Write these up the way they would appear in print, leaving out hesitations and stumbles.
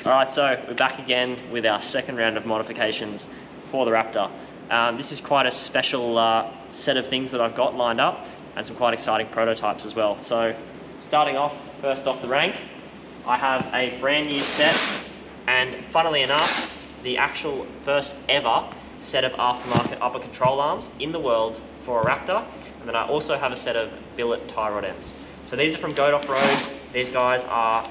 Alright, so we're back again with our second round of modifications for the Raptor. This is quite a special set of things that I've got lined up, and some quite exciting prototypes as well. So starting off, first off the rank, I have a brand new set, and funnily enough, the actual first ever set of aftermarket upper control arms in the world for a Raptor. And then I also have a set of billet tie rod ends. So these are from G.O.A.T Offroad. These guys are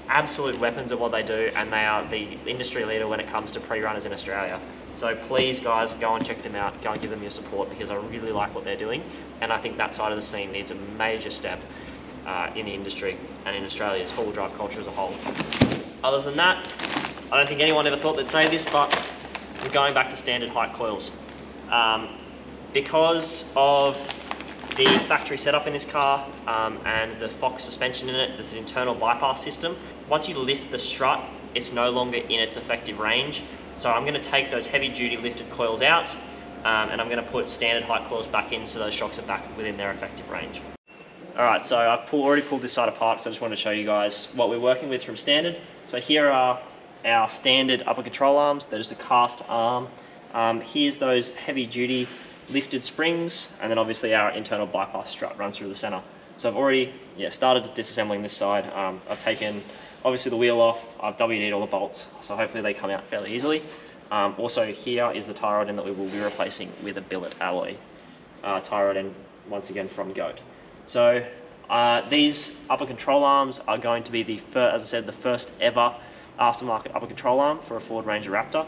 absolute weapons at what they do, and they are the industry leader when it comes to pre-runners in Australia. So please guys, go and check them out, go and give them your support, because I really like what they're doing, and I think that side of the scene needs a major step in the industry and in Australia's four-wheel drive culture as a whole. Other than that, I don't think anyone ever thought they'd say this, but we're going back to standard height coils. Because of the factory setup in this car and the Fox suspension in it, there's an internal bypass system. Once you lift the strut, it's no longer in its effective range. So I'm going to take those heavy duty lifted coils out and I'm going to put standard height coils back in, so those shocks are back within their effective range. Alright, so I've already pulled this side apart, so I just want to show you guys what we're working with from standard. So here are our standard upper control arms. They're just a cast arm. Here's those heavy duty lifted springs, and then obviously our internal bypass strut runs through the center. So I've already started disassembling this side. I've taken obviously the wheel off, I've WD'd all the bolts, so hopefully they come out fairly easily. Also here is the tie rod end that we will be replacing with a billet alloy tie rod end, once again from G.O.A.T. So these upper control arms are going to be as I said, the first ever aftermarket upper control arm for a Ford Ranger Raptor.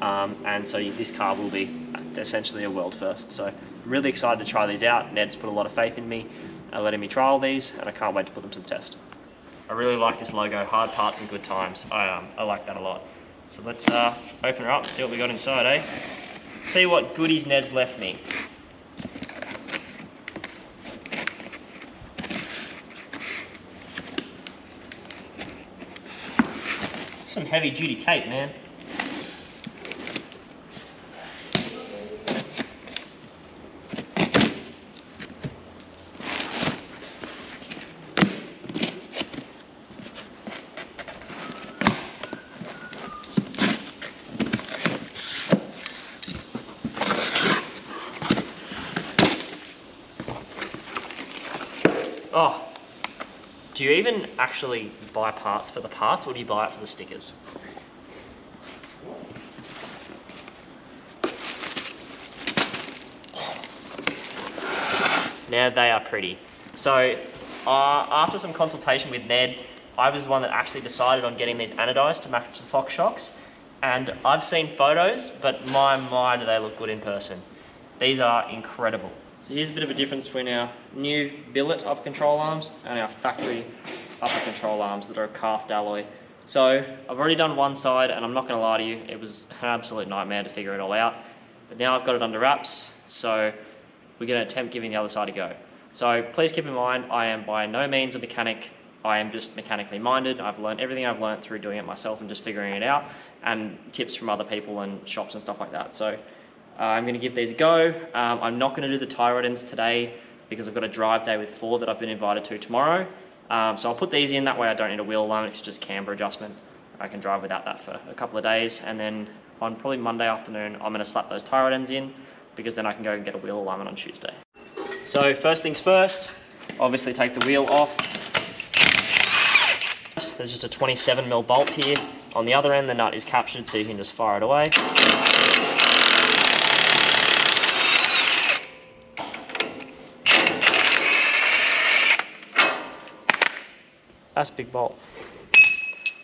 And so this car will be essentially a world first. So I'm really excited to try these out. Ned's put a lot of faith in me, letting me trial these, and I can't wait to put them to the test. I really like this logo, hard parts and good times. I like that a lot. So let's open her up and see what we got inside, eh? See what goodies Ned's left me. Some heavy duty tape, man. Oh, do you even actually buy parts for the parts, or do you buy it for the stickers? Now they are pretty. So after some consultation with Ned, I was the one that actually decided on getting these anodized to match the Fox shocks. And I've seen photos, but my do they look good in person. These are incredible. So here's a bit of a difference between our new billet upper control arms and our factory upper control arms that are cast alloy. So I've already done one side, and I'm not going to lie to you, it was an absolute nightmare to figure it all out. But now I've got it under wraps, so we're going to attempt giving the other side a go. So please keep in mind, I am by no means a mechanic. I am just mechanically minded. I've learned everything I've learned through doing it myself and just figuring it out, and tips from other people and shops and stuff like that. So I'm going to give these a go. I'm not going to do the tie rod ends today because I've got a drive day with Ford that I've been invited to tomorrow. So I'll put these in, that way I don't need a wheel alignment, it's just camber adjustment. I can drive without that for a couple of days, and then on probably Monday afternoon I'm going to slap those tie rod ends in, because then I can go and get a wheel alignment on Tuesday. So first things first, obviously take the wheel off. There's just a 27mm bolt here. On the other end the nut is captured, so you can just fire it away. That's a big bolt.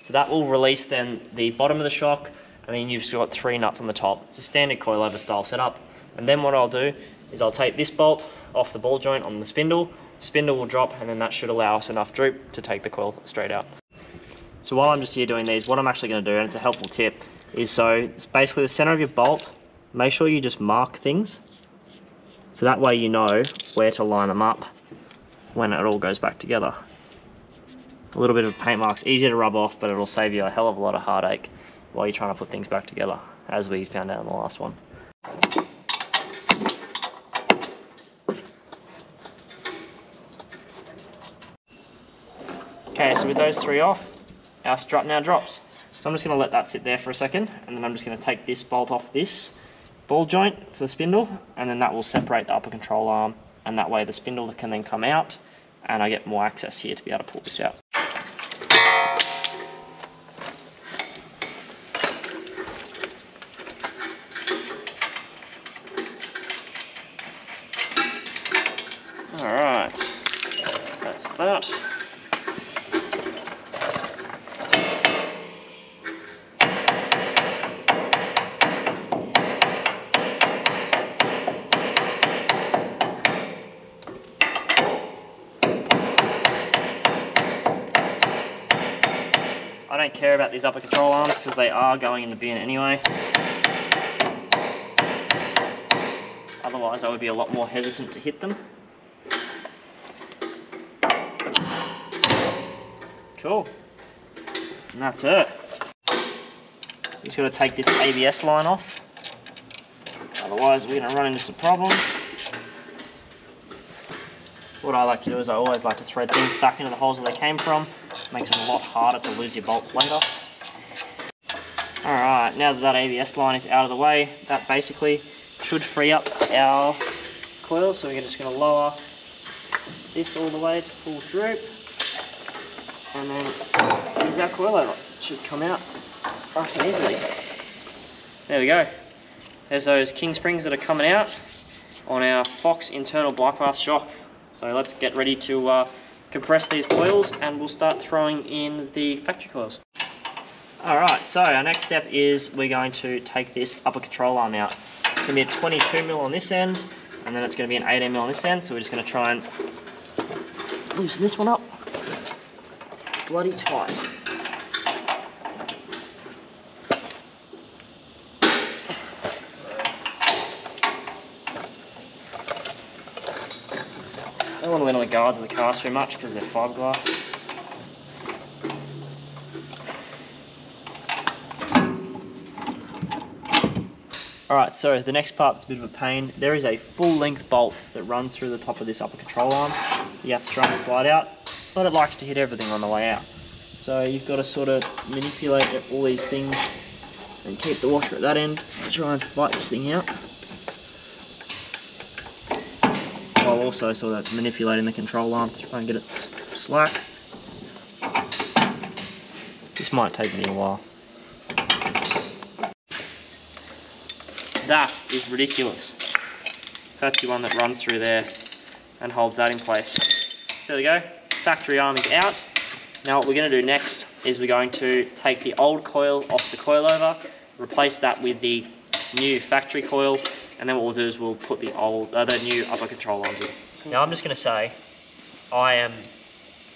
So that will release then the bottom of the shock, and then you've just got 3 nuts on the top. It's a standard coilover style setup. And then what I'll do is I'll take this bolt off the ball joint on the spindle. Spindle will drop, and then that should allow us enough droop to take the coil straight out. So while I'm just here doing these, what I'm actually going to do, and it's a helpful tip, is so it's basically the center of your bolt. Make sure you just mark things, so that way you know where to line them up when it all goes back together. A little bit of paint marks, easier to rub off, but it'll save you a hell of a lot of heartache while you're trying to put things back together, as we found out in the last one. Okay, so with those 3 off, our strut now drops. So I'm just going to let that sit there for a second, and then I'm just going to take this bolt off this ball joint for the spindle, and then that will separate the upper control arm, and that way the spindle can then come out, and I get more access here to be able to pull this out. Alright, that's that. I don't care about these upper control arms because they are going in the bin anyway. Otherwise I would be a lot more hesitant to hit them. Cool. And that's it. Just got to take this ABS line off. Otherwise we're going to run into some problems. What I like to do is I always like to thread things back into the holes that they came from. Makes it a lot harder to lose your bolts later. Alright, now that ABS line is out of the way, that basically should free up our coil. So we're just going to lower this all the way to full droop. And then here's our coilover. It should come out nice and easily. There we go. There's those king springs that are coming out on our Fox internal bypass shock. So let's get ready to compress these coils, and we'll start throwing in the factory coils. Alright, so our next step is we're going to take this upper control arm out. It's going to be a 22mm on this end, and then it's going to be an 18mm on this end, so we're just going to try and loosen this one up. It's bloody tight. I don't want to lean on the guards of the car too much because they're fiberglass. Alright, so the next part that's a bit of a pain. There is a full length bolt that runs through the top of this upper control arm. You have to try and slide out, but it likes to hit everything on the way out. So you've got to sort of manipulate all these things and keep the washer at that end to try and fight this thing out. While also sort of manipulating the control arm to try and get it slack. This might take me a while. That is ridiculous. That's the one that runs through there and holds that in place. So there we go, factory arm is out. Now what we're going to do next is we're going to take the old coil off the coilover, replace that with the new factory coil, and then what we'll do is we'll put the new upper control arms in. Now I'm just going to say, I am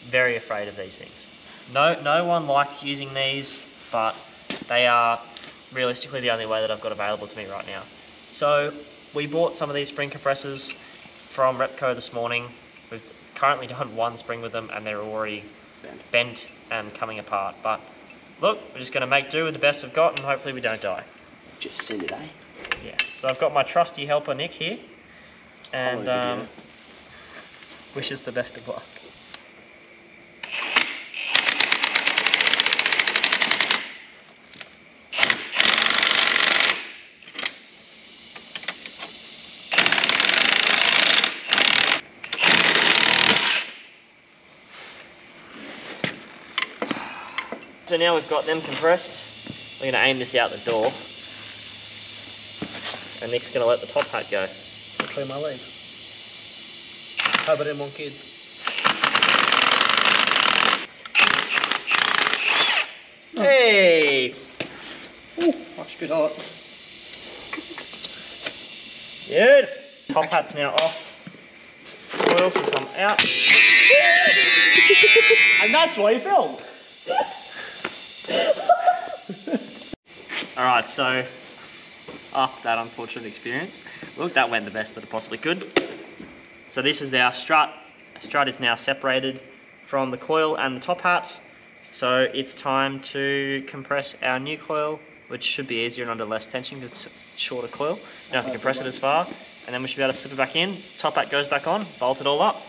very afraid of these things. No one likes using these, but they are realistically the only way that I've got available to me right now. So we bought some of these spring compressors from Repco this morning. We've currently done one spring with them and they're already bent and coming apart. But look, we're just going to make do with the best we've got and hopefully we don't die. Just send it, eh? Yeah, so I've got my trusty helper Nick here, and wishes the best of luck. So now we've got them compressed, we're going to aim this out the door. And Nick's going to let the top hat go. I'll clear my legs. How about them one kid? Hey! Ooh, that's a bit hot. Good. Top hat's now off. Oil can come out. And that's why you filmed. Alright, so after that unfortunate experience, look, that went the best that it possibly could. So this is our strut. Our strut is now separated from the coil and the top hat. So it's time to compress our new coil, which should be easier and under less tension because it's a shorter coil. You don't have to compress it as far. And then we should be able to slip it back in. Top hat goes back on, bolt it all up.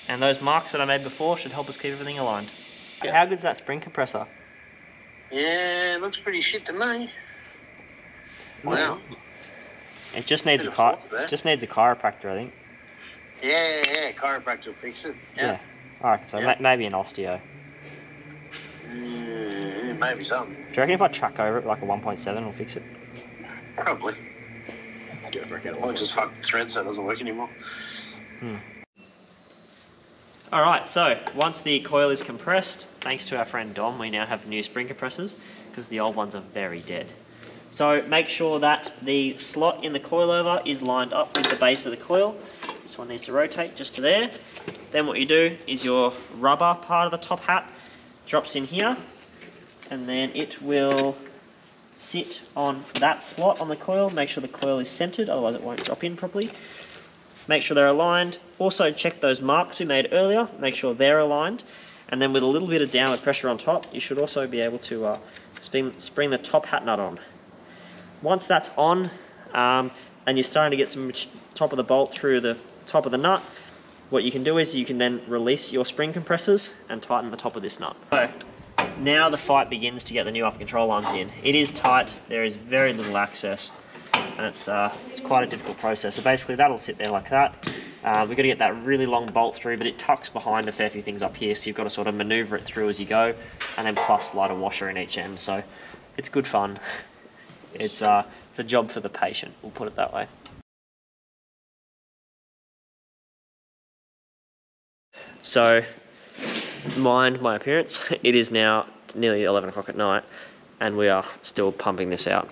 And those marks that I made before should help us keep everything aligned. How good is that spring compressor? Yeah, it looks pretty shit to me. Wow. It just needs a chiropractor, I think. Yeah, chiropractor will fix it. Yeah. Alright, so maybe an osteo. Maybe something. Do you reckon if I track over it like a 1.7 will fix it? Probably. Or just fuck the thread so it doesn't work anymore. Alright, so once the coil is compressed, thanks to our friend Dom, we now have new spring compressors because the old ones are very dead. So make sure that the slot in the coilover is lined up with the base of the coil. This one needs to rotate just to there. Then what you do is your rubber part of the top hat drops in here, and then it will sit on that slot on the coil. Make sure the coil is centered, otherwise it won't drop in properly. Make sure they're aligned. Also check those marks we made earlier, make sure they're aligned. And then with a little bit of downward pressure on top, you should also be able to spring the top hat nut on. Once that's on, and you're starting to get some top of the bolt through the top of the nut, what you can do is you can then release your spring compressors and tighten the top of this nut. So now the fight begins to get the new upper control arms in. It is tight, there is very little access, and it's quite a difficult process. So basically that'll sit there like that. We've got to get that really long bolt through, but it tucks behind a fair few things up here, so you've got to sort of maneuver it through as you go, and then plus slide a washer in each end. So it's good fun. It's a job for the patient, we'll put it that way. So, mind my appearance, it is now nearly 11 o'clock at night and we are still pumping this out.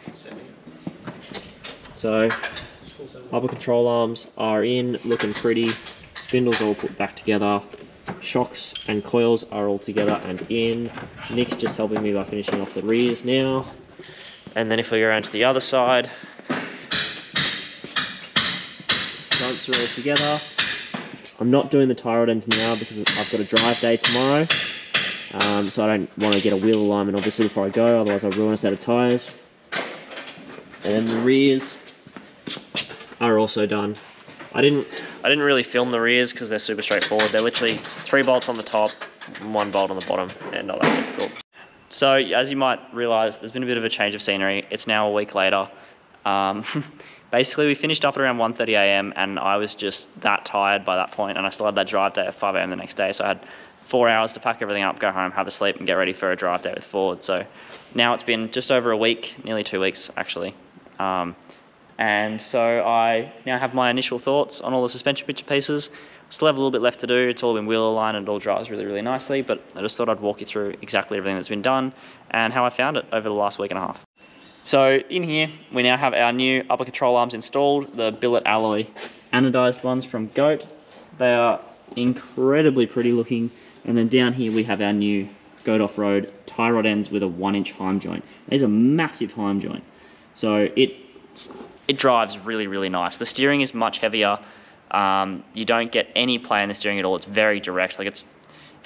So, upper control arms are in, looking pretty, spindles all put back together, shocks and coils are all together and in. Nick's just helping me by finishing off the rears now. And then if we go around to the other side, fronts are all together. I'm not doing the tie rod ends now because I've got a drive day tomorrow. So I don't want to get a wheel alignment obviously before I go, otherwise I'll ruin a set of tyres. And then the rears are also done. I didn't really film the rears because they're super straightforward. They're literally 3 bolts on the top, 1 bolt on the bottom, and not that difficult. So, as you might realise, there's been a bit of a change of scenery. It's now a week later. Basically, we finished up at around 1:30 AM and I was just that tired by that point, and I still had that drive day at 5 AM the next day, so I had 4 hours to pack everything up, go home, have a sleep, and get ready for a drive day with Ford. So now it's been just over a week, nearly 2 weeks actually. And so I now have my initial thoughts on all the suspension pieces. Still have a little bit left to do. It's all been wheel aligned and it all drives really, really nicely, but I just thought I'd walk you through exactly everything that's been done and how I found it over the last week and a half. So in here, we now have our new upper control arms installed, the billet alloy anodized ones from G.O.A.T. They are incredibly pretty looking. And then down here we have our new G.O.A.T Offroad tie rod ends with a 1-inch heim joint. There's a massive heim joint. So it drives really, really nice. The steering is much heavier. You don't get any play in the steering at all. It's very direct. Like if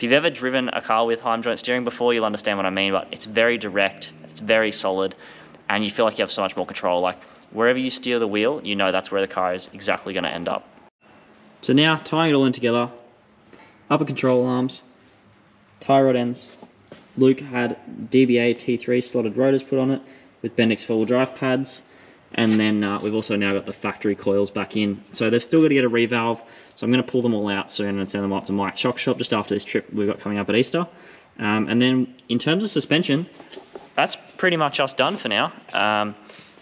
you've ever driven a car with heim joint steering before, you'll understand what I mean, but it's very direct, it's very solid, and you feel like you have so much more control. Like wherever you steer the wheel, you know that's where the car is exactly going to end up. So now, tying it all in together, upper control arms, tie rod ends. Luke had DBA T3 slotted rotors put on it with Bendix 4-wheel drive pads. And then we've also now got the factory coils back in. So they've still got to get a revalve. So I'm going to pull them all out soon and send them up to Mike's Shock Shop just after this trip we've got coming up at Easter. And then in terms of suspension, that's pretty much us done for now.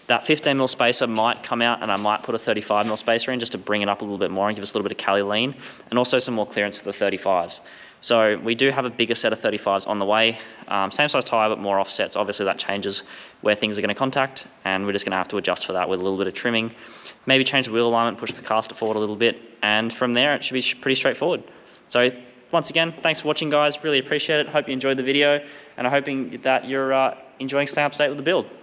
That 15mm spacer might come out and I might put a 35mm spacer in just to bring it up a little bit more and give us a little bit of cali lean and also some more clearance for the 35s. So we do have a bigger set of 35s on the way. Same size tyre but more offsets. Obviously that changes where things are going to contact and we're just going to have to adjust for that with a little bit of trimming. Maybe change the wheel alignment, push the caster forward a little bit, and from there it should be pretty straightforward. So once again, thanks for watching guys, really appreciate it. Hope you enjoyed the video and I'm hoping that you're enjoying staying up to date with the build.